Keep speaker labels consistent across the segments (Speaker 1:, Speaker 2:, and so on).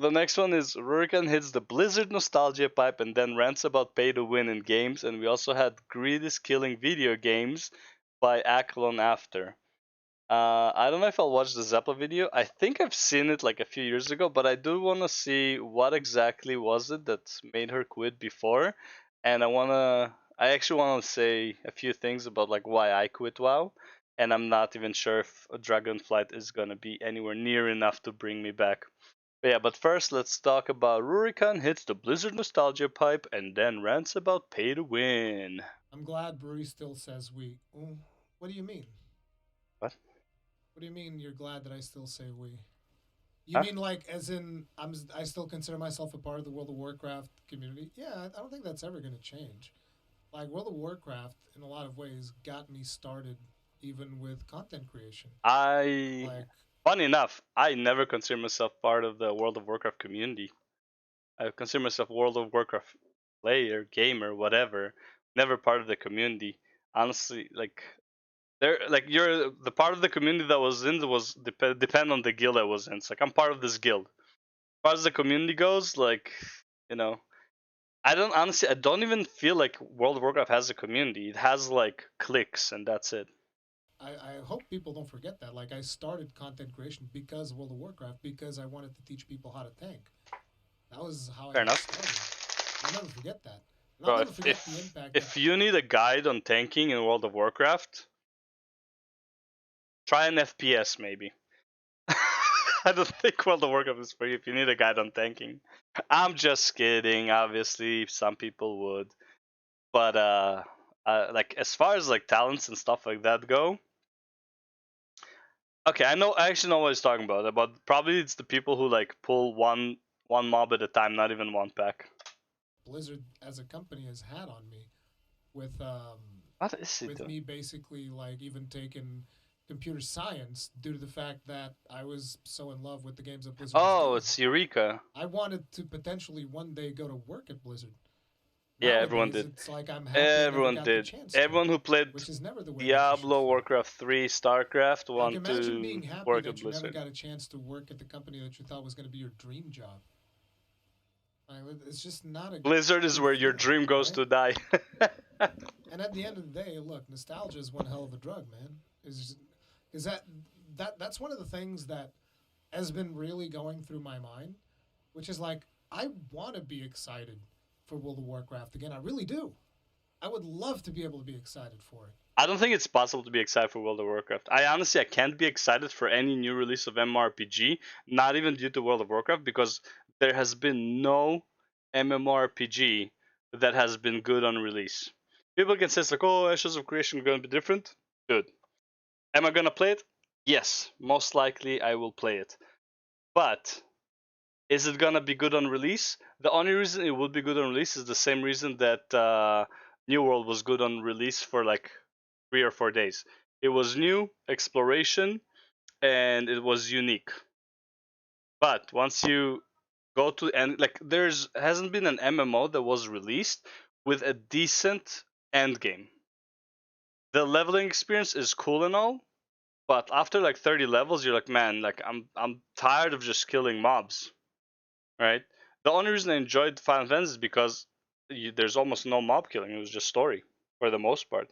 Speaker 1: The next one is Rurikhan hits the Blizzard nostalgia pipe and then rants about pay to win in games. And we also had Greed is Killing Video Games by Aklon after. I don't know if I'll watch the Zeppelin video. I think I've seen it like a few years ago, but I do want to see what exactly was it that made her quit before. And I actually want to say a few things about like why I quit WoW. And I'm not even sure if Dragonflight is gonna be anywhere near enough to bring me back. But yeah, but first let's talk about Rurikhan hits the Blizzard nostalgia pipe and then rants about pay to win.
Speaker 2: I'm glad Bree still says we. What do you mean?
Speaker 1: What?
Speaker 2: What do you mean you're glad that I still say we? You
Speaker 1: Huh?
Speaker 2: mean like as in I still consider myself a part of the World of Warcraft community? Yeah, I don't think that's ever going to change. Like World of Warcraft in a lot of ways got me started even with content creation.
Speaker 1: I
Speaker 2: Like
Speaker 1: Funny enough, I never consider myself part of the World of Warcraft community. I consider myself World of Warcraft player, gamer, whatever. Never part of the community. Honestly, like you're the part of the community that was in was depend on the guild I was in. It's like I'm part of this guild. As far as the community goes, like you know, I don't even feel like World of Warcraft has a community. It has like cliques and that's it.
Speaker 2: I hope people don't forget that. Like I started content creation because of World of Warcraft because I wanted to teach people how to tank. That was how I
Speaker 1: Fair
Speaker 2: got
Speaker 1: enough.
Speaker 2: started. I'll never forget that. And I'll
Speaker 1: Bro,
Speaker 2: never forget the impact that.
Speaker 1: if you need a guide on tanking in World of Warcraft, try an FPS maybe. I don't think World of Warcraft is for you if you need a guide on tanking. I'm just kidding. Obviously, some people would, but like as far as like talents and stuff like that go, okay, I know. I actually know what he's talking about. About probably it's the people who like pull one mob at a time, not even one pack.
Speaker 2: Blizzard as a company has had on me with
Speaker 1: What is he
Speaker 2: with
Speaker 1: doing?
Speaker 2: me basically like even taking computer science due to the fact that I was so in love with the games that Blizzard was
Speaker 1: Oh,
Speaker 2: doing.
Speaker 1: it's Eureka.
Speaker 2: I wanted to potentially one day go to work at Blizzard.
Speaker 1: Yeah, everyone
Speaker 2: Nowadays,
Speaker 1: did.
Speaker 2: it's like I'm happy I never
Speaker 1: Everyone
Speaker 2: got the
Speaker 1: did.
Speaker 2: chance to,
Speaker 1: Everyone who played
Speaker 2: which is never the way that you should
Speaker 1: Diablo,
Speaker 2: feel.
Speaker 1: Warcraft 3, StarCraft
Speaker 2: Like,
Speaker 1: want
Speaker 2: imagine being
Speaker 1: to
Speaker 2: happy
Speaker 1: work at
Speaker 2: that you never
Speaker 1: Blizzard.
Speaker 2: got a chance to work at the company that you thought was going to be your dream job. Like, it's just not a
Speaker 1: Blizzard is
Speaker 2: good
Speaker 1: where your
Speaker 2: feeling,
Speaker 1: dream goes
Speaker 2: right?
Speaker 1: to die.
Speaker 2: And at the end of the day, look, nostalgia is one hell of a drug, man. Is that's one of the things that has been really going through my mind, which is like I want to be excited for World of Warcraft again. I really do. I would love to be able to be excited for it.
Speaker 1: I don't think it's possible to be excited for World of Warcraft. I can't be excited for any new release of MMORPG, not even due to World of Warcraft, because there has been no MMORPG that has been good on release. People can say it's like, oh, Ashes of Creation is going to be different. Good. Am I going to play it? Yes, most likely I will play it. But is it gonna be good on release? The only reason it would be good on release is the same reason that New World was good on release for like 3 or 4 days. It was new exploration and it was unique. But once you go to and like there's hasn't been an MMO that was released with a decent end game. The leveling experience is cool and all, but after like 30 levels, you're like, man, like I'm tired of just killing mobs, right? The only reason I enjoyed Final Fantasy is because there's almost no mob killing. It was just story for the most part.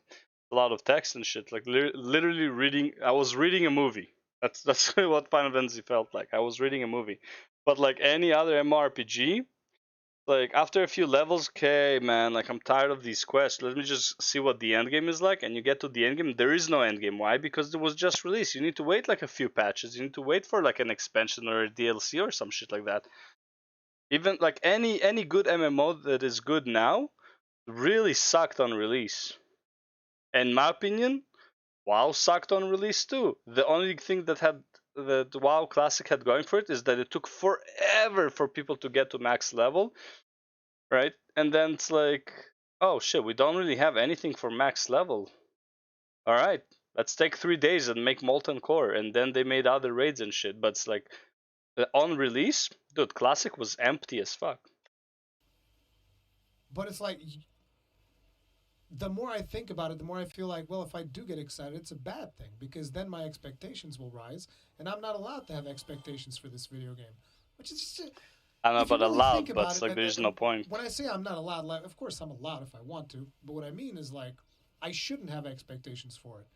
Speaker 1: A lot of text and shit. Like literally reading. I was reading a movie. That's what Final Fantasy felt like. I was reading a movie. But like any other MMORPG, like after a few levels, okay, man, like I'm tired of these quests. Let me just see what the end game is like. And you get to the end game, there is no end game. Why? Because it was just released. You need to wait like a few patches. You need to wait for like an expansion or a DLC or some shit like that. Even like any good MMO that is good now really sucked on release. In my opinion, WoW sucked on release too. The only thing that WoW Classic had going for it is that it took forever for people to get to max level, right? And then it's like, oh shit, we don't really have anything for max level. All right, let's take 3 days and make Molten Core, and then they made other raids and shit. But it's like on release, dude, Classic was empty as fuck.
Speaker 2: But it's like the more I think about it, the more I feel like, well, if I do get excited, it's a bad thing because then my expectations will rise, and I'm not allowed to have expectations for this video game, which is just
Speaker 1: I don't know
Speaker 2: If you
Speaker 1: about
Speaker 2: really think
Speaker 1: allowed, but
Speaker 2: about
Speaker 1: it's
Speaker 2: it,
Speaker 1: like there's
Speaker 2: and
Speaker 1: no point.
Speaker 2: when I say I'm not allowed, like, of course I'm allowed if I want to, but what I mean is like I shouldn't have expectations for it,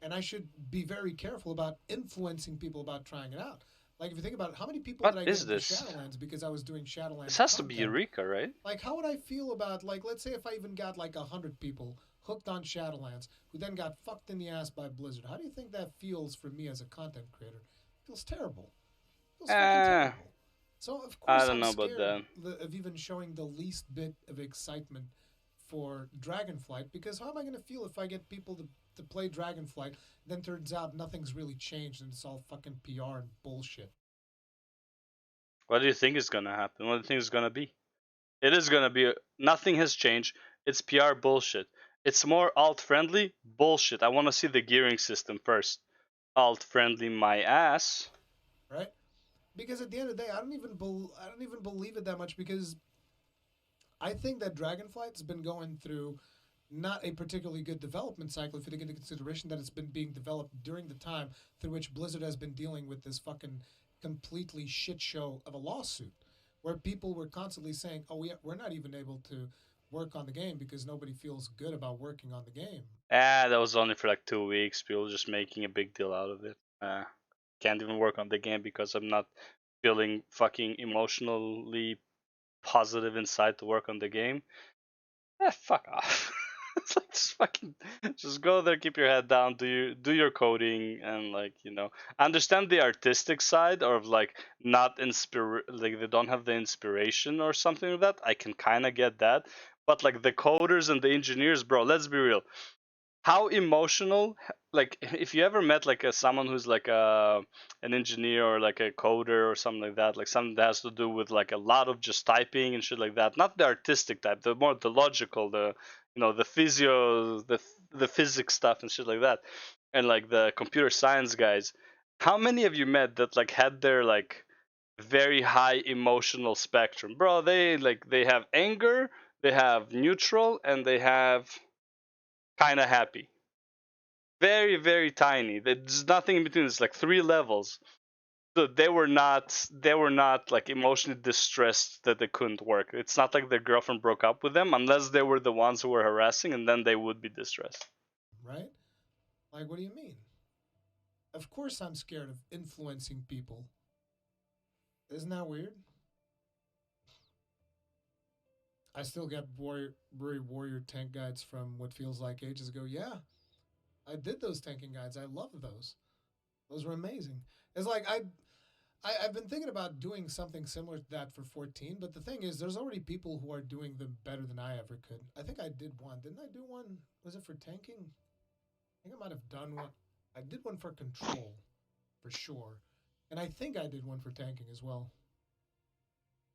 Speaker 2: and I should be very careful about influencing people about trying it out. Like if you think about it, how many people did
Speaker 1: What
Speaker 2: I get
Speaker 1: is
Speaker 2: into
Speaker 1: this?
Speaker 2: Shadowlands because I was doing
Speaker 1: This
Speaker 2: Shadowlands
Speaker 1: has to be
Speaker 2: content?
Speaker 1: Eureka, right?
Speaker 2: Like how would I feel about, like, let's say if I even got like 100 people hooked on Shadowlands who then got fucked in the ass by Blizzard? How do you think that feels for me as a content creator? It feels terrible. It feels fucking
Speaker 1: Eh,
Speaker 2: terrible. So of
Speaker 1: I
Speaker 2: course
Speaker 1: don't
Speaker 2: I'm
Speaker 1: know about
Speaker 2: scared
Speaker 1: that.
Speaker 2: of even showing the least bit of excitement for Dragonflight, because how am I going to feel if I get people to play Dragonflight, then turns out nothing's really changed and it's all fucking PR and bullshit,
Speaker 1: What do you think is gonna happen? What do you think is gonna be? It is gonna be nothing has changed. It's PR bullshit. It's more alt friendly bullshit. I want to see the gearing system first. Alt friendly, my ass.
Speaker 2: right? Because at the end of the day, I don't even believe it that much, because I think that Dragonflight's been going through not a particularly good development cycle if you take into consideration that it's been being developed during the time through which Blizzard has been dealing with this fucking completely shit show of a lawsuit, where people were constantly saying, "Oh, we're not even able to work on the game because nobody feels good about working on the game."
Speaker 1: Ah, that was only for like 2 weeks. People just making a big deal out of it. Can't even work on the game because I'm not feeling fucking emotionally positive inside to work on the game. Fuck off. It's like just fucking just go there, keep your head down, do your coding, and like understand the artistic side of like not like they don't have the inspiration or something like that. I can kind of get that, but like the coders and the engineers, bro, let's be real, how emotional, like if you ever met like someone who's like an engineer or like a coder or something like that, like something that has to do with like a lot of just typing and shit like that, not the artistic type, the more the logical, the physio, the physics stuff and shit like that, and like the computer science guys, how many of you met that like had their like very high emotional spectrum, bro? They have anger, they have neutral, and they have kind of happy. Very, very tiny. There's nothing in between. It's like 3 levels. So they were not like emotionally distressed that they couldn't work. It's not like their girlfriend broke up with them unless they were the ones who were harassing, and then they would be distressed.
Speaker 2: Right? Like, what do you mean? Of course I'm scared of influencing people. Isn't that weird? I still get warrior tank guides from what feels like ages ago. Yeah, I did those tanking guides. I love those. Those were amazing. It's like I've been thinking about doing something similar to that for 14, but the thing is, there's already people who are doing them better than I ever could. I think I did one. Didn't I do one? Was it for tanking? I think I might have done one. I did one for control, for sure. And I think I did one for tanking as well.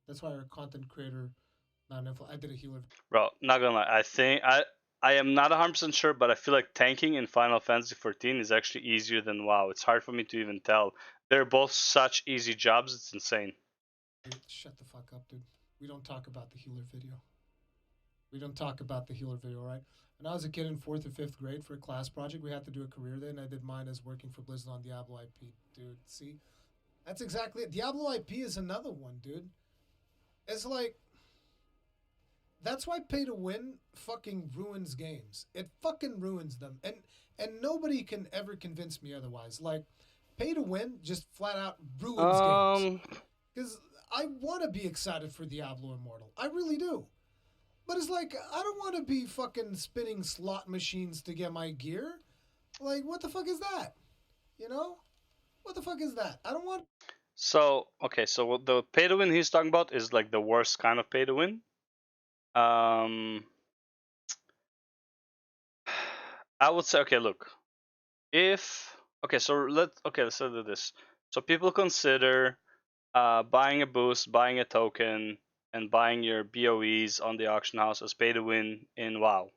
Speaker 2: That's why our content creator, not an I did a healer.
Speaker 1: Bro, not gonna lie. I am not 100% sure, but I feel like tanking in Final Fantasy 14 is actually easier than WoW. It's hard for me to even tell. They're both such easy jobs. It's insane.
Speaker 2: Shut the fuck up, dude. We don't talk about the healer video. We don't talk about the healer video, right? When I was a kid in fourth or fifth grade for a class project, we had to do a career day, and I did mine as working for Blizzard on Diablo IP. Dude, see, that's exactly it. Diablo IP is another one, dude. It's like that's why pay to win fucking ruins games. It fucking ruins them, and nobody can ever convince me otherwise. Like pay to win just flat out ruins games.
Speaker 1: Um,
Speaker 2: Because I want to be excited for Diablo Immortal. I really do. But it's like, I don't want to be fucking spinning slot machines to get my gear. Like, what the fuck is that? You know? What the fuck is that? I don't want.
Speaker 1: so okay, so what the pay to win he's talking about is like the worst kind of pay to win. Um, I would say, okay, look, if okay, so let's do this. So people consider buying a boost, buying a token, and buying your BOEs on the auction house as pay to win in WoW.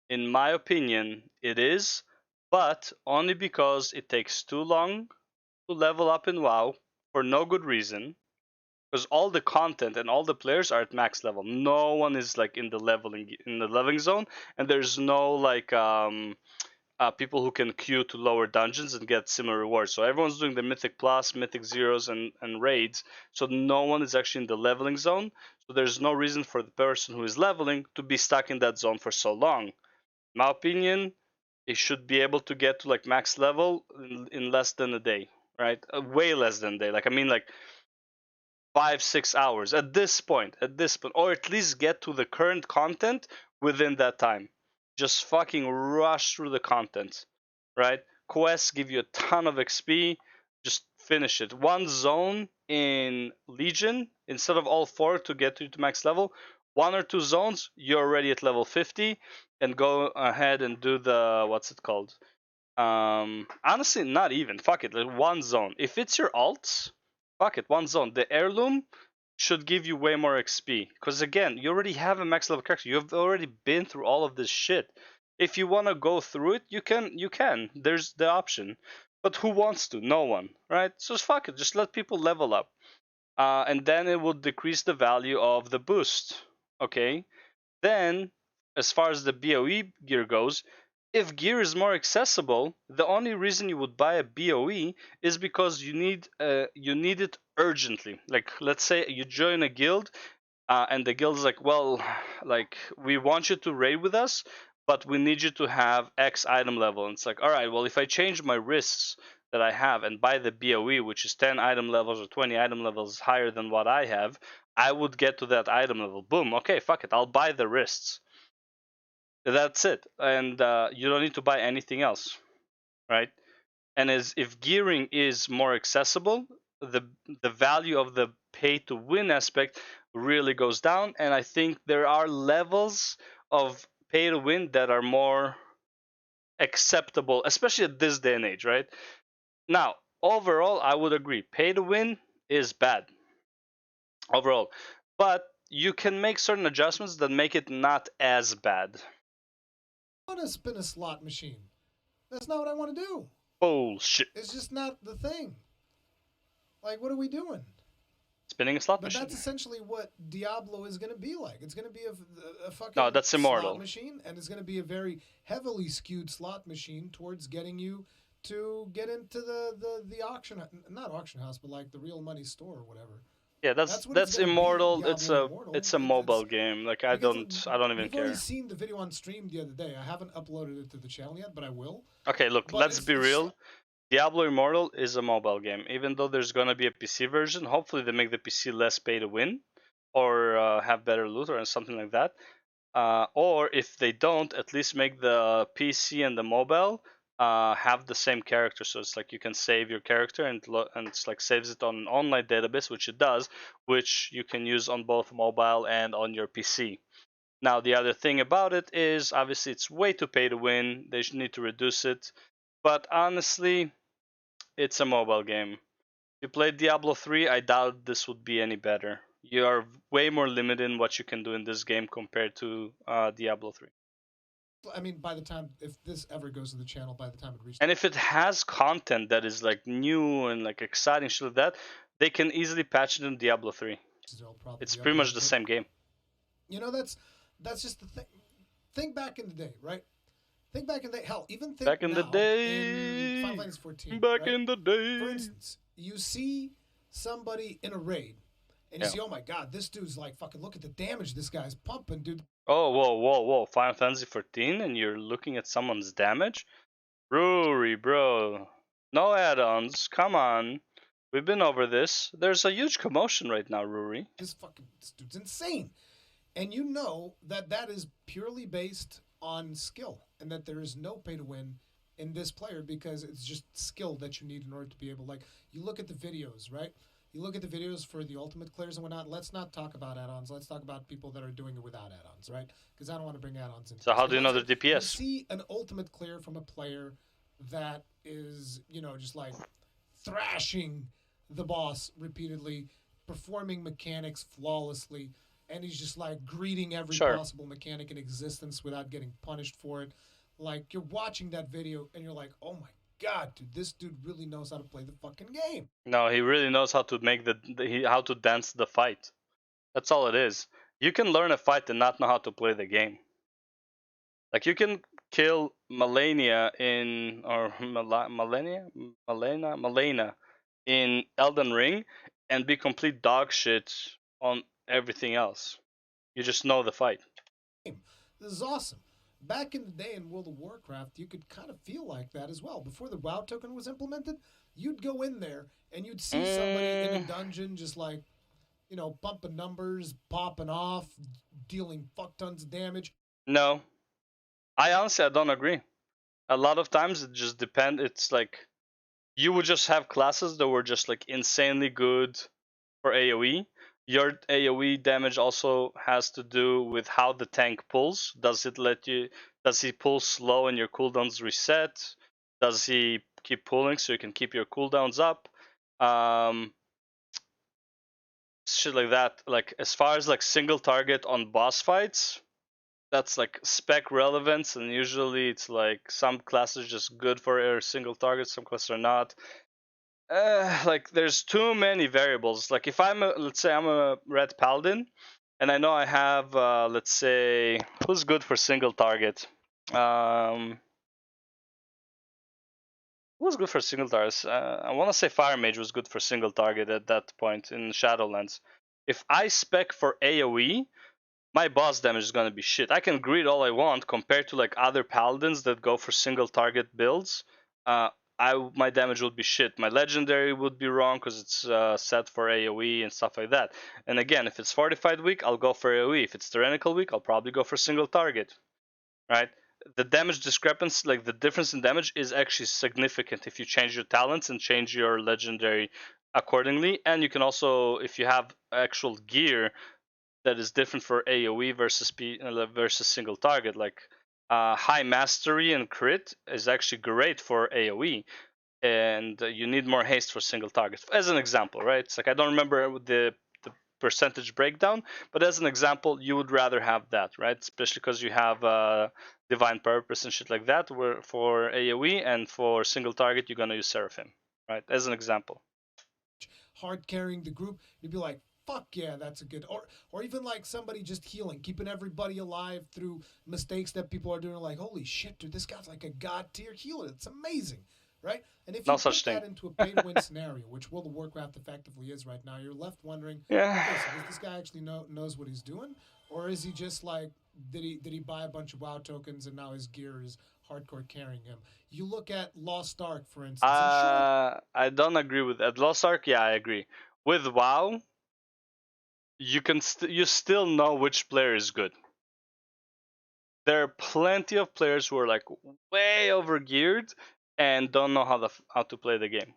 Speaker 1: In my opinion, it is, but only because it takes too long to level up in WoW for no good reason. Because all the content and all the players are at max level. No one is like in the leveling zone, and there's no like people who can queue to lower dungeons and get similar rewards. So everyone's doing the Mythic Plus, Mythic Zeros, and raids. So no one is actually in the leveling zone. So there's no reason for the person who is leveling to be stuck in that zone for so long. In my opinion, it should be able to get to like max level in less than a day, right? Way less than a day. Like I mean, like 5-6 hours at this point, or at least get to the current content within that time. Just fucking rush through the content, right? Quests give you a ton of XP. Just finish it. One zone in Legion, instead of all four to get you to max level, one or two zones, you're already at level 50, and go ahead and do the, what's it called? Honestly, not even. Fuck it, like one zone. If it's your alts, fuck it, one zone. The heirloom should give you way more XP. Because again, you already have a max level character. You've already been through all of this shit. If you want to go through it, you can. You can. There's the option. But who wants to? No one, right? So fuck it. Just let people level up, and then it will decrease the value of the boost. Okay. Then, as far as the BOE gear goes, if gear is more accessible, the only reason you would buy a BOE is because you need it urgently. Like let's say you join a guild, and the guild is like, well, like we want you to raid with us, but we need you to have X item level. And it's like, all right, well, if I change my risks that I have and buy the BOE, which is 10 item levels or 20 item levels higher than what I have, I would get to that item level. Boom. Okay, fuck it. I'll buy the wrists. That's it, and you don't need to buy anything else, right? And as if gearing is more accessible, the the value of the pay to win aspect really goes down, and I think there are levels of pay to win that are more acceptable, especially at this day and age, right? Now, overall, I would agree, pay to win is bad overall, but you can make certain adjustments that make it not as bad.
Speaker 2: I want to spin a slot machine. That's not what I want to do.
Speaker 1: Bullshit.
Speaker 2: It's just not the thing. Like, what are we doing?
Speaker 1: Spinning a slot
Speaker 2: But
Speaker 1: machine.
Speaker 2: that's essentially what Diablo is going to be like. It's going to be a
Speaker 1: No,
Speaker 2: fucking
Speaker 1: that's
Speaker 2: slot
Speaker 1: immortal.
Speaker 2: machine, and it's going to be a very heavily skewed slot machine towards getting you to get into the auction, not auction house, but like the real money store or whatever.
Speaker 1: Yeah, that's
Speaker 2: That's what it's
Speaker 1: that's
Speaker 2: going to be,
Speaker 1: immortal. It's
Speaker 2: Diablo
Speaker 1: a
Speaker 2: Immortal.
Speaker 1: it's a
Speaker 2: It's
Speaker 1: mobile game. Like
Speaker 2: because
Speaker 1: I don't even
Speaker 2: we've already
Speaker 1: care.
Speaker 2: seen the video on stream the other day. I haven't uploaded it to the channel yet, but I will.
Speaker 1: Okay, look,
Speaker 2: But
Speaker 1: let's be
Speaker 2: it's
Speaker 1: real. Diablo Immortal is a mobile game. Even though there's gonna be a PC version, hopefully they make the PC less pay to win, or have better loot or something like that. Or if they don't, at least make the PC and the mobile have the same character. So it's like you can save your character, and it's like saves it on an online database, which it does, which you can use on both mobile and on your PC. Now, the other thing about it is obviously it's way too pay to win. They should need to reduce it. But honestly, it's a mobile game. If you played Diablo 3, I doubt this would be any better. You are way more limited in what you can do in this game compared to Diablo 3.
Speaker 2: I mean, by the time if this ever goes to the channel, by the time it reaches,
Speaker 1: And if it has content that is like new and like exciting shit like that, they can easily patch it in Diablo 3.
Speaker 2: it'll probably
Speaker 1: It's
Speaker 2: be
Speaker 1: pretty much
Speaker 2: updated.
Speaker 1: the
Speaker 2: But
Speaker 1: same game.
Speaker 2: you know, that's just the thing. Think back in the day, right? Think back in the hell. Even think
Speaker 1: Back in the
Speaker 2: now in Final
Speaker 1: day,
Speaker 2: Fantasy 14,
Speaker 1: back
Speaker 2: right?
Speaker 1: in the
Speaker 2: For
Speaker 1: day.
Speaker 2: instance, you see somebody in a raid, and you
Speaker 1: Yeah.
Speaker 2: see, oh my god, this dude's like fucking look at the damage this guy's pumping, dude.
Speaker 1: Oh, whoa, whoa, whoa. Final Fantasy 14 and you're looking at someone's damage? Ruri, bro. No add-ons. Come on. We've been over this. There's a huge commotion right now, Ruri.
Speaker 2: This dude's insane, and you know that that is purely based on skill, and that there is no pay to win in this player because it's just skill that you need in order to be able. Like you look at the videos, right? You look at the videos for the ultimate clears and whatnot. Let's not talk about add-ons. Let's talk about people that are doing it without add-ons, right? Because I don't want to bring add-ons into
Speaker 1: So
Speaker 2: this.
Speaker 1: how
Speaker 2: But
Speaker 1: do you know
Speaker 2: let's
Speaker 1: the
Speaker 2: say you
Speaker 1: DPS?
Speaker 2: see an ultimate clear from a player that is, just like thrashing the boss repeatedly, performing mechanics flawlessly, and he's just like greeting every
Speaker 1: Sure.
Speaker 2: possible mechanic in existence without getting punished for it. Like you're watching that video and you're like, oh my god, dude, this dude really knows how to play the fucking game.
Speaker 1: No, he really knows how to make how to dance the fight. That's all it is. You can learn a fight and not know how to play the game. Like you can kill Malenia in or Malena in Elden Ring and be complete dog shit on everything else. You just know the fight.
Speaker 2: This is awesome. Back in the day in World of Warcraft, you could kind of feel like that as well. Before the WoW token was implemented, you'd go in there and you'd see somebody in a
Speaker 1: Mm,
Speaker 2: dungeon just like, pumping numbers, popping off, dealing fuck tons of damage.
Speaker 1: no, I don't agree. A lot of times it just depends. It's like you would just have classes that were just like insanely good for AoE. Your AoE damage also has to do with how the tank pulls. Does he pull slow and your cooldowns reset? Does he keep pulling so you can keep your cooldowns up? Um, Shit like that. Like as far as like single target on boss fights, that's like spec relevance, and usually it's like some classes just good for a single target, some classes are not. Like there's too many variables. Like if let's say I'm a red paladin, and I know I have, let's say, who's good for single target. Um, who's good for single targets? I want to say Fire Mage was good for single target at that point in Shadowlands. If I spec for AOE, my boss damage is gonna be shit. I can greed all I want compared to like other paladins that go for single target builds. Uh, my damage would be shit. My legendary would be wrong because it's set for AOE and stuff like that. And again, if it's fortified weak, I'll go for AOE. If it's tyrannical weak, I'll probably go for single target. Right? The damage discrepancy, like the difference in damage, is actually significant if you change your talents and change your legendary accordingly. And you can also, if you have actual gear that is different for AOE versus single target. Like high mastery and crit is actually great for AOE, and you need more haste for single target. As an example, right? It's like I don't remember the percentage breakdown, but as an example, you would rather have that, right? Especially because you have divine purpose and shit like that. Where for AOE and for single target, you're gonna use Seraphim, right? As an example.
Speaker 2: Hard carrying the group. You'd be like, fuck yeah, that's a good. Or even like somebody just healing, keeping everybody alive through mistakes that people are doing. Like, holy shit, dude, this guy's like a god tier healer. It's amazing, right? And if
Speaker 1: No
Speaker 2: you
Speaker 1: such
Speaker 2: put
Speaker 1: thing.
Speaker 2: that into a pay to win scenario, which World of Warcraft effectively is right now, you're left wondering,
Speaker 1: Yeah.
Speaker 2: okay, so does this guy actually knows what he's doing, or is he just like, did he buy a bunch of WoW tokens and now his gear is hardcore carrying him? You look at Lost Ark, for instance, and sure,
Speaker 1: I don't agree with that. Lost Ark, yeah, I agree. With WoW, you still know which player is good. There are plenty of players who are like way overgeared and don't know how to play the game.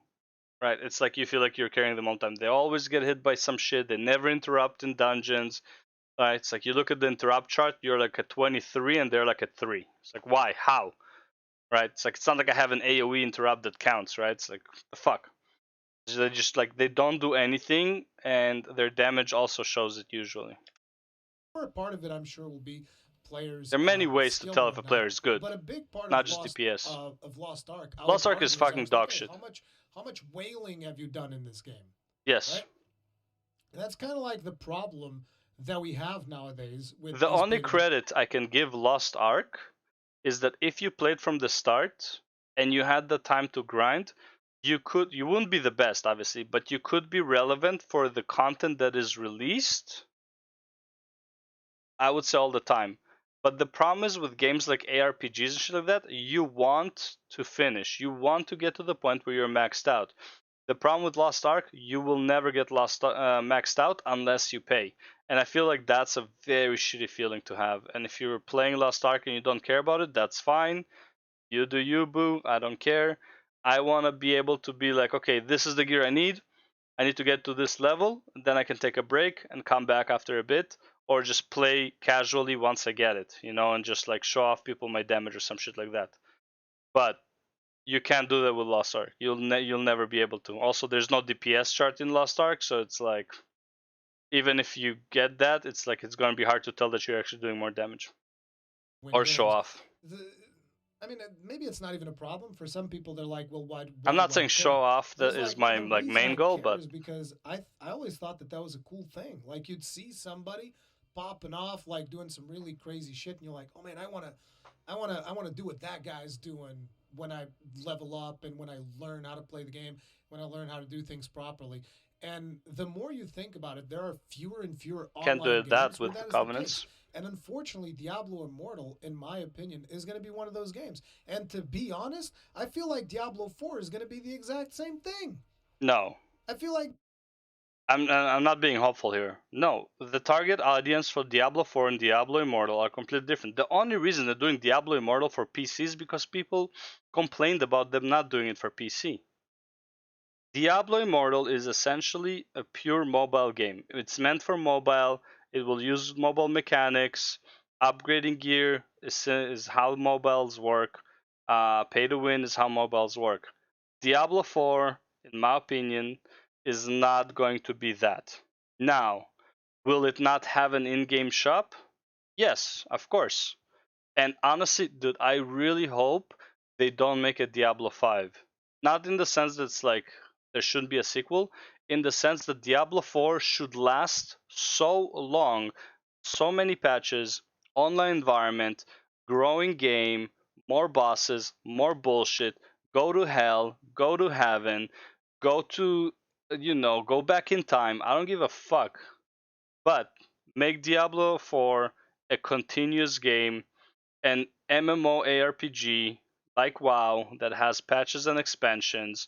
Speaker 1: Right? It's like you feel like you're carrying them all the time. They always get hit by some shit. They never interrupt in dungeons. Right? It's like you look at the interrupt chart, you're like at 23 and they're like at 3. It's like why? How? Right? It's like it's not like I have an AoE interrupt that counts, right? It's like the fuck. They just like they don't do anything, and their damage also shows it usually.
Speaker 2: a part of it, I'm sure, will be players'
Speaker 1: There are many ways to
Speaker 2: skill
Speaker 1: tell
Speaker 2: and
Speaker 1: if a player
Speaker 2: whatnot.
Speaker 1: is good,
Speaker 2: But a big part
Speaker 1: not just DPS.
Speaker 2: Of Lost Ark, I would
Speaker 1: Lost Ark is
Speaker 2: argue, is
Speaker 1: fucking
Speaker 2: actually
Speaker 1: dog
Speaker 2: okay.
Speaker 1: shit.
Speaker 2: How much whaling have you done in this game,
Speaker 1: Yes.
Speaker 2: right? And that's kind of like the problem that we have nowadays with
Speaker 1: The
Speaker 2: these
Speaker 1: only
Speaker 2: pay to win.
Speaker 1: credit I can give Lost Ark is that if you played from the start and you had the time to grind, you wouldn't be the best obviously, but you could be relevant for the content that is released, I would say all the time. But the problem is with games like ARPGs and shit like that, you want to finish. You want to get to the point where you're maxed out. The problem with Lost Ark, you will never get maxed out unless you pay. And I feel like that's a very shitty feeling to have. And if you're playing Lost Ark and you don't care about it, that's fine. You do you, boo. I don't care. I want to be able to be like, okay, this is the gear I need. I need to get to this level, then I can take a break and come back after a bit, or just play casually once I get it, and just like show off people my damage or some shit like that. But you can't do that with Lost Ark. You'll never be able to. Also, there's no DPS chart in Lost Ark, so it's like even if you get that, it's like it's gonna be hard to tell that you're actually doing more damage
Speaker 2: Win
Speaker 1: or show
Speaker 2: games.
Speaker 1: off.
Speaker 2: The, I mean, maybe it's not even a problem for some people. They're like, well,
Speaker 1: I'm
Speaker 2: why
Speaker 1: not
Speaker 2: do I
Speaker 1: saying show
Speaker 2: care?
Speaker 1: off
Speaker 2: But
Speaker 1: that
Speaker 2: it's
Speaker 1: is
Speaker 2: like,
Speaker 1: my
Speaker 2: the
Speaker 1: like
Speaker 2: reason
Speaker 1: main
Speaker 2: I
Speaker 1: goal,
Speaker 2: care
Speaker 1: but
Speaker 2: is because I always thought that was a cool thing. Like you'd see somebody popping off, like doing some really crazy shit, and you're like, oh man, I wanna do what that guy's doing when I level up and when I learn how to play the game, when I learn how to do things properly. And the more you think about it, there are fewer and fewer
Speaker 1: Can't
Speaker 2: online
Speaker 1: do that
Speaker 2: games where
Speaker 1: with
Speaker 2: that is the case.
Speaker 1: covenants.
Speaker 2: And unfortunately, Diablo Immortal, in my opinion, is going to be one of those games. And to be honest, I feel like Diablo 4 is going to be the exact same thing.
Speaker 1: No,
Speaker 2: I feel like
Speaker 1: I'm not being hopeful here. No, the target audience for Diablo 4 and Diablo Immortal are completely different. The only reason they're doing Diablo Immortal for PC is because people complained about them not doing it for PC. Diablo Immortal is essentially a pure mobile game. It's meant for mobile. It will use mobile mechanics. Upgrading gear is how mobiles work. Pay to win is how mobiles work. Diablo 4, in my opinion, is not going to be that. Now, will it not have an in game shop? Yes, of course. And honestly, dude, I really hope they don't make a Diablo 5. Not in the sense that it's like there shouldn't be a sequel, in the sense that Diablo 4 should last so long, so many patches, online environment, growing game, more bosses, more bullshit, go to hell, go to heaven, go to, go back in time. I don't give a fuck. But make Diablo 4 a continuous game, an MMORPG like WoW that has patches and expansions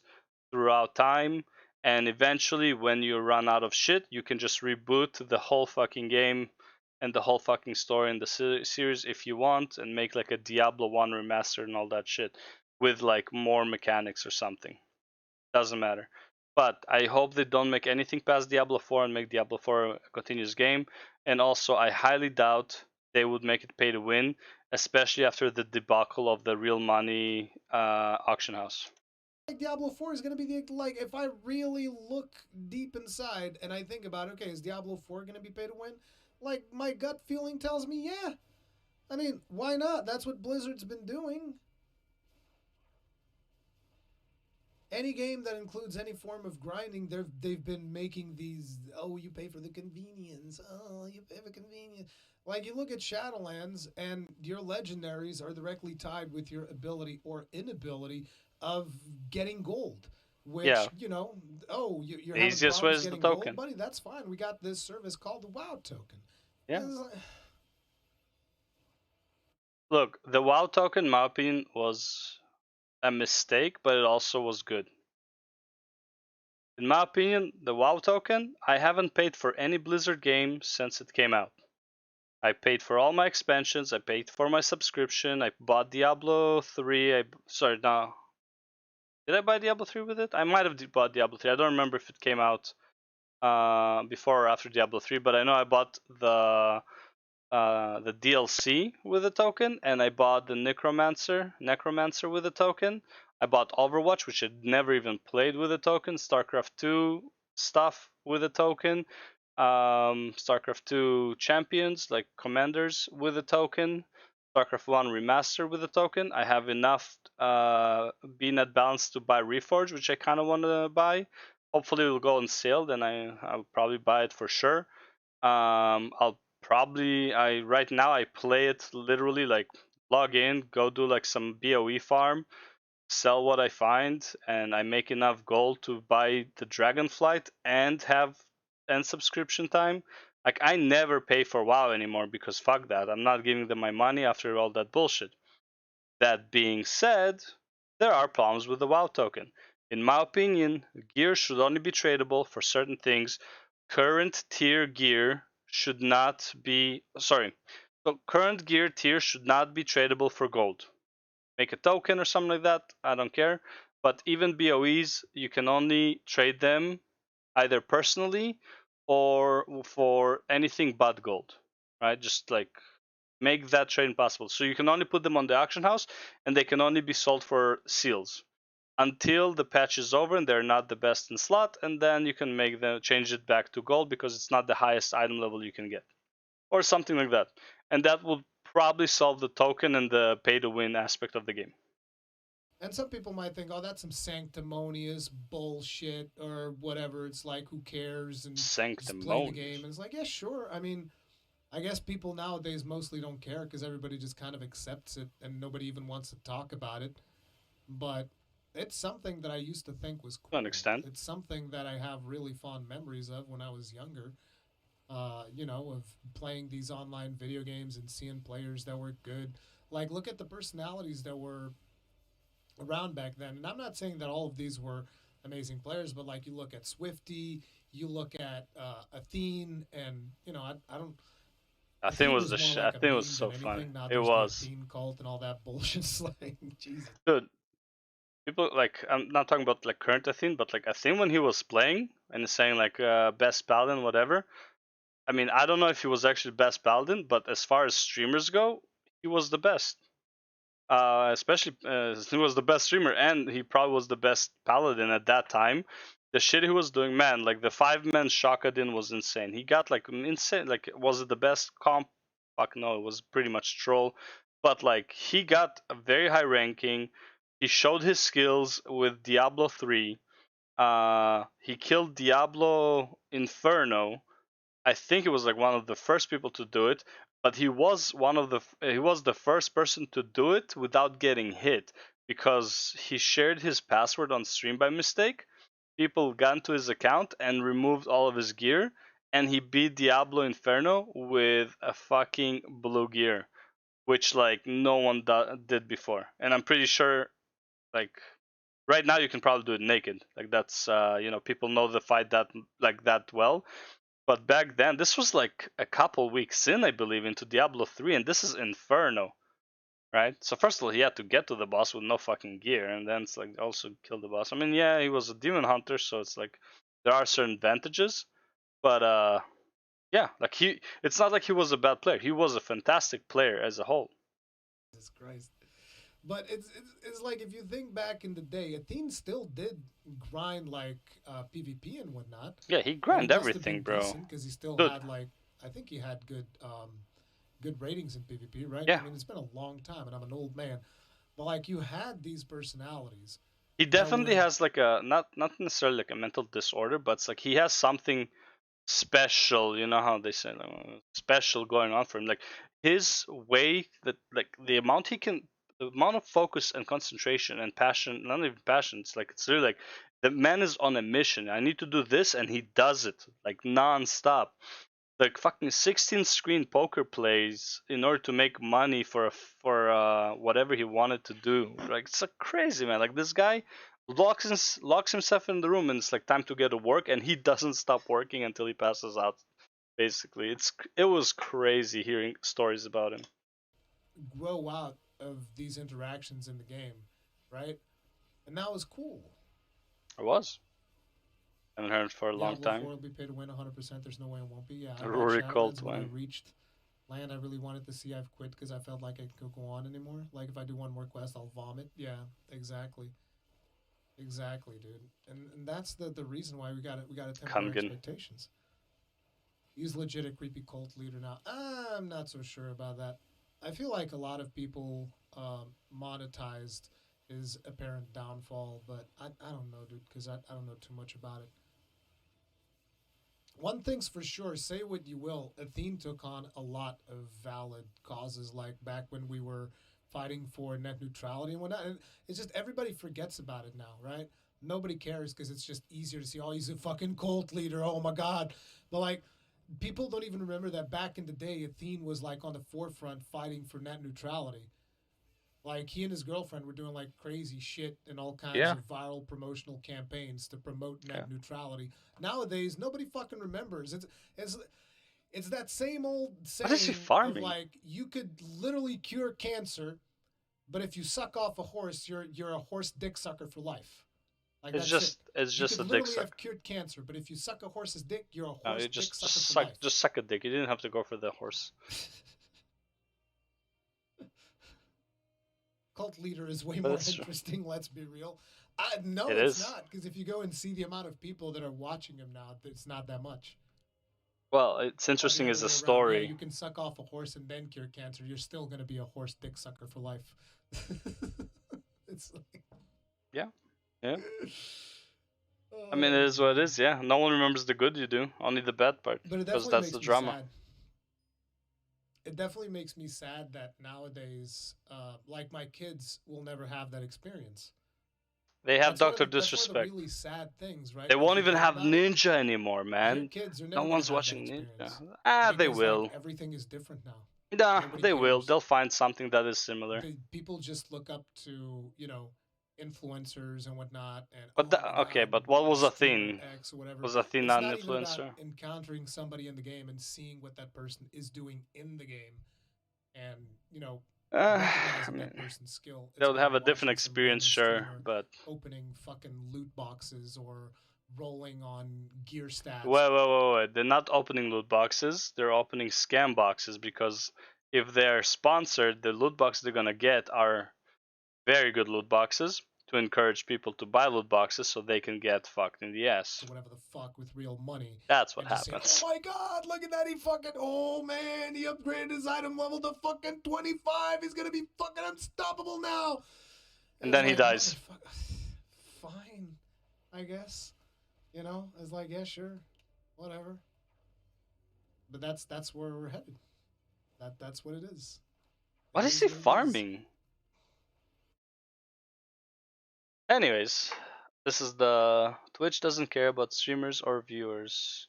Speaker 1: throughout time, and eventually, when you run out of shit, you can just reboot the whole fucking game and the whole fucking story in the series if you want, and make like a Diablo 1 remaster and all that shit with like more mechanics or something. Doesn't matter. But I hope they don't make anything past Diablo 4 and make Diablo 4 a continuous game. And also, I highly doubt they would make it pay to win, especially after the debacle of the real money auction house.
Speaker 2: Diablo 4 is going to be the, like, if I really look deep inside and I think about, okay, is Diablo 4 going to be pay to win? Like, my gut feeling tells me, yeah. I mean, why not? That's what Blizzard's been doing. Any game that includes any form of grinding, they've been making these. Oh, you pay for the convenience. Oh, you pay for convenience. Like, you look at Shadowlands, and your legendaries are directly tied with your ability or inability of getting gold.
Speaker 1: Yeah,
Speaker 2: Which, oh, you're
Speaker 1: the
Speaker 2: having
Speaker 1: easiest way
Speaker 2: problems
Speaker 1: is the
Speaker 2: getting gold,
Speaker 1: token.
Speaker 2: buddy. That's fine. We got this service called the WoW token.
Speaker 1: Yeah.
Speaker 2: Like,
Speaker 1: Look, the WoW token, in my opinion, was a mistake, but it also was good. In my opinion, the WoW token, I haven't paid for any Blizzard game since it came out. I paid for all my expansions. I paid for my subscription. I bought Diablo 3. Sorry, no. Did I buy Diablo 3 with it? I might have bought Diablo 3. I don't remember if it came out before or after Diablo 3, but I know I bought the DLC with a token, and I bought the Necromancer with a token. I bought Overwatch, which I'd never even played with a token. StarCraft 2 stuff with a token. StarCraft 2 Champions, like Commanders, with a token. StarCraft 1 Remaster with a token. I have enough being at balance to buy Reforged, which I kind of want to buy. Hopefully, it will go on sale. Then I'll probably buy it for sure. I'll probably I right now I play it literally like log in, go do like some BOE farm, sell what I find, and I make enough gold to buy the Dragonflight and have end subscription time. Like I never pay for WoW anymore because fuck that. I'm not giving them my money after all that bullshit. That being said, there are problems with the WoW token. In my opinion, gear should only be tradable for certain things. Current tier gear should not be sorry. So current gear tier should not be tradable for gold. Make a token or something like that, I don't care. But even BOEs, you can only trade them either personally or for anything but gold. Right? Just like make that trade impossible. So you can only put them on the auction house, and they can only be sold for seals until the patch is over and they're not the best in slot, and then you can make them change it back to gold because it's not the highest item level you can get, or something like that. And that will probably solve the token and the pay to win aspect of the game.
Speaker 2: and some people might think, oh, that's some sanctimonious bullshit or whatever. It's like, who cares? And just play the game.
Speaker 1: Sanctimonious.
Speaker 2: And it's like, yeah, sure. I mean, I guess people nowadays mostly don't care because everybody just kind of accepts it and nobody even wants to talk about it. But it's something that I used to think was
Speaker 1: To an
Speaker 2: cool.
Speaker 1: extent.
Speaker 2: It's something that I have really fond memories of when I was younger. Of playing these online video games and seeing players that were good. Like, look at the personalities that were around back then. And I'm not saying that all of these were amazing players, but like you look at Swifty, you look at Athene, and I don't.
Speaker 1: I think it
Speaker 2: Athene
Speaker 1: was
Speaker 2: was more
Speaker 1: I
Speaker 2: like a
Speaker 1: think it was
Speaker 2: meme
Speaker 1: so
Speaker 2: than
Speaker 1: funny.
Speaker 2: anything. Now
Speaker 1: It
Speaker 2: there's the
Speaker 1: was.
Speaker 2: Athene cult and all that bullshit slang. Jesus.
Speaker 1: Dude, people like I'm not talking about like current Athene, but like Athene when he was playing and saying like best paladin, whatever. I mean, I don't know if he was actually best paladin, but as far as streamers go, he was the best. Especially he was the best streamer, and he probably was the best paladin at that time. The shit he was doing, man, like the 5-man Shakadin was insane. He got like insane. Like, was it the best comp? Fuck no, it was pretty much troll. But like, he got a very high ranking. He showed his skills with Diablo 3. He killed Diablo Inferno. I think he was like one of the first people to do it, but he was the first person to do it without getting hit because he shared his password on stream by mistake. People got into his account and removed all of his gear, and he beat Diablo Inferno with a fucking blue gear, which like no one did before. And I'm pretty sure like right now you can probably do it naked. Like that's people know the fight that like that well, but back then, this was like a couple weeks in, I believe, into Diablo 3, and this is Inferno, right? So first of all, he had to get to the boss with no fucking gear, and then it's like also kill the boss. I mean, yeah, he was a demon hunter, so it's like there are certain advantages, but yeah, like it's not like he was a bad player. He was a fantastic player as a whole.
Speaker 2: Jesus Christ. But it's like if you think back in the day, Athene still did grind like PvP and whatnot,
Speaker 1: Yeah, he
Speaker 2: and he
Speaker 1: grind
Speaker 2: must have been
Speaker 1: everything, bro.
Speaker 2: decent because he still
Speaker 1: Dude,
Speaker 2: had like I think he had good ratings in PvP, right? I
Speaker 1: yeah,
Speaker 2: mean, it's been a long time, and I'm an old man, but like you had these personalities
Speaker 1: he
Speaker 2: that
Speaker 1: definitely
Speaker 2: would
Speaker 1: has like a not necessarily like a mental disorder, but it's like he has something special, you know how they say like, special going on for him, like his way that like the amount of focus and concentration and passion, not even passion, it's like it's really like the man is on a mission. I need to do this, and he does it like non-stop, like fucking 16 screen poker plays in order to make money for whatever he wanted to do. Like it's a crazy man. Like this guy locks himself in the room, and it's like time to get to work, and he doesn't stop working until he passes out. Basically, it was crazy hearing stories about him.
Speaker 2: grow out of these interactions in the game, right? And that was cool.
Speaker 1: I was. I haven't heard it for a long
Speaker 2: Diablo
Speaker 1: time.
Speaker 2: 4 will be pay to win 100%. There's no way it won't be. Yeah, I got
Speaker 1: Rurikhan
Speaker 2: Shadowlands when I
Speaker 1: win.
Speaker 2: reached land I really wanted to see. I've quit because I felt like I could go on anymore. Like if I do one more quest, I'll vomit. Yeah, exactly, exactly, dude. And that's the reason why we gotta temper our
Speaker 1: Kangen.
Speaker 2: expectations. He's legit a creepy cult leader now. I'm not so sure about that. I feel like a lot of people monetized his apparent downfall, but I don't know, dude, because I don't know too much about it. One thing's for sure, say what you will, Athene took on a lot of valid causes, like back when we were fighting for net neutrality and whatnot. And it's just everybody forgets about it now, right? Nobody cares because it's just easier to see, oh, he's a fucking cult leader. Oh my God. But like, people don't even remember that back in the day, Athene was like on the forefront fighting for net neutrality. Like he and his girlfriend were doing like crazy shit and all kinds
Speaker 1: Yeah,
Speaker 2: of viral promotional campaigns to promote
Speaker 1: yeah.
Speaker 2: net neutrality. Nowadays, nobody fucking remembers. It's it's that same old
Speaker 1: What is he
Speaker 2: saying of
Speaker 1: farming?
Speaker 2: like you could literally cure cancer, but if you suck off a horse, you're a horse dick sucker for life. Like that's it.
Speaker 1: It's
Speaker 2: You
Speaker 1: just
Speaker 2: could
Speaker 1: a dick
Speaker 2: literally
Speaker 1: suck.
Speaker 2: have cured cancer, but if you suck a horse's dick, you're a
Speaker 1: No,
Speaker 2: horse
Speaker 1: you
Speaker 2: dick sucker
Speaker 1: just
Speaker 2: for
Speaker 1: suck
Speaker 2: life.
Speaker 1: just suck a dick. You didn't have to go for the horse.
Speaker 2: Cult leader is way
Speaker 1: But
Speaker 2: more
Speaker 1: it's true.
Speaker 2: interesting. Let's be real. No,
Speaker 1: It
Speaker 2: it's
Speaker 1: is.
Speaker 2: not because if you go and see the amount of people that are watching him now, it's not that much.
Speaker 1: Well, it's
Speaker 2: Or the
Speaker 1: interesting
Speaker 2: other
Speaker 1: as a
Speaker 2: way around. Yeah,
Speaker 1: story.
Speaker 2: you can suck off a horse and then cure cancer. You're still gonna be a horse dick sucker for life. It's like,
Speaker 1: Yeah, yeah. I mean, it
Speaker 2: oh
Speaker 1: is what it
Speaker 2: man.
Speaker 1: is. Yeah, no one remembers the good you do, only the bad part,
Speaker 2: But it
Speaker 1: because
Speaker 2: definitely
Speaker 1: that's the
Speaker 2: makes me
Speaker 1: drama.
Speaker 2: sad. it definitely makes me sad that nowadays, like my kids will never have that experience.
Speaker 1: They have Doctor
Speaker 2: That's one of the
Speaker 1: Disrespect.
Speaker 2: really sad things, right?
Speaker 1: They
Speaker 2: If
Speaker 1: won't
Speaker 2: you
Speaker 1: even
Speaker 2: think
Speaker 1: have
Speaker 2: about it,
Speaker 1: Ninja anymore,
Speaker 2: your
Speaker 1: man.
Speaker 2: kids are
Speaker 1: No
Speaker 2: never gonna
Speaker 1: one's
Speaker 2: have that
Speaker 1: watching Ninja.
Speaker 2: experience
Speaker 1: Ah, they
Speaker 2: because like
Speaker 1: will.
Speaker 2: everything is different now.
Speaker 1: Nah,
Speaker 2: Nobody
Speaker 1: they will.
Speaker 2: cares.
Speaker 1: They'll find something that is similar.
Speaker 2: People just look up to influencers and whatnot, and
Speaker 1: But
Speaker 2: oh my
Speaker 1: okay,
Speaker 2: god,
Speaker 1: but what was a
Speaker 2: streamer
Speaker 1: thing?
Speaker 2: X or whatever.
Speaker 1: Was a thing
Speaker 2: It's
Speaker 1: not an
Speaker 2: not even about
Speaker 1: influencer?
Speaker 2: encountering somebody in the game and seeing what that person is doing in the game, and
Speaker 1: I
Speaker 2: recognizing that
Speaker 1: mean,
Speaker 2: person's skill. It's
Speaker 1: they'll have
Speaker 2: about
Speaker 1: a different
Speaker 2: watching some
Speaker 1: experience,
Speaker 2: random
Speaker 1: sure,
Speaker 2: streamer
Speaker 1: but
Speaker 2: opening fucking loot boxes or rolling on gear stats.
Speaker 1: wait. They're not opening loot boxes. They're opening scam boxes because if they're sponsored, the loot boxes they're gonna get are very good loot boxes to encourage people to buy loot boxes so they can get fucked in the
Speaker 2: Or
Speaker 1: ass.
Speaker 2: whatever the fuck with real money,
Speaker 1: That's what
Speaker 2: and just say, "Oh
Speaker 1: happens.
Speaker 2: my god, look at that! He fucking oh man, he upgraded his item level to fucking 25. He's gonna be fucking unstoppable now."
Speaker 1: And
Speaker 2: And it's
Speaker 1: then he
Speaker 2: like,
Speaker 1: dies.
Speaker 2: motherfucker, fine, I guess. It's like, yeah, sure, whatever. But that's where we're headed. That's what it is.
Speaker 1: What
Speaker 2: It
Speaker 1: is
Speaker 2: is
Speaker 1: he
Speaker 2: what it is.
Speaker 1: farming? Anyways, this is the Twitch doesn't care about streamers or viewers.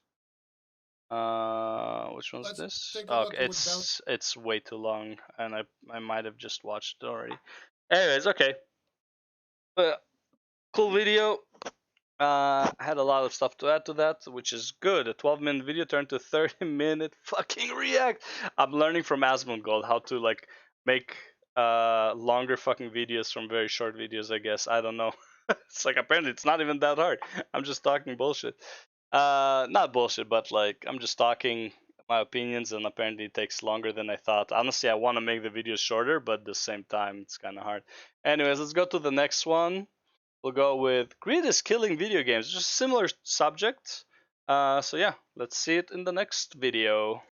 Speaker 1: Which one's
Speaker 2: Let's
Speaker 1: this?
Speaker 2: take a
Speaker 1: Okay,
Speaker 2: look at what down.
Speaker 1: it's way too long, and I might have just watched it already. Anyways, okay, cool video. I had a lot of stuff to add to that, which is good. A 12-minute video turned to 30-minute fucking react. I'm learning from Asmongold how to like make longer fucking videos from very short videos. I guess I don't know. It's like apparently it's not even that hard. I'm just talking bullshit. Not bullshit, but like I'm just talking my opinions, and apparently it takes longer than I thought. Honestly, I want to make the videos shorter, but at the same time, it's kind of hard. Anyways, let's go to the next one. We'll go with greed is killing video games. Just similar subject. So yeah, let's see it in the next video.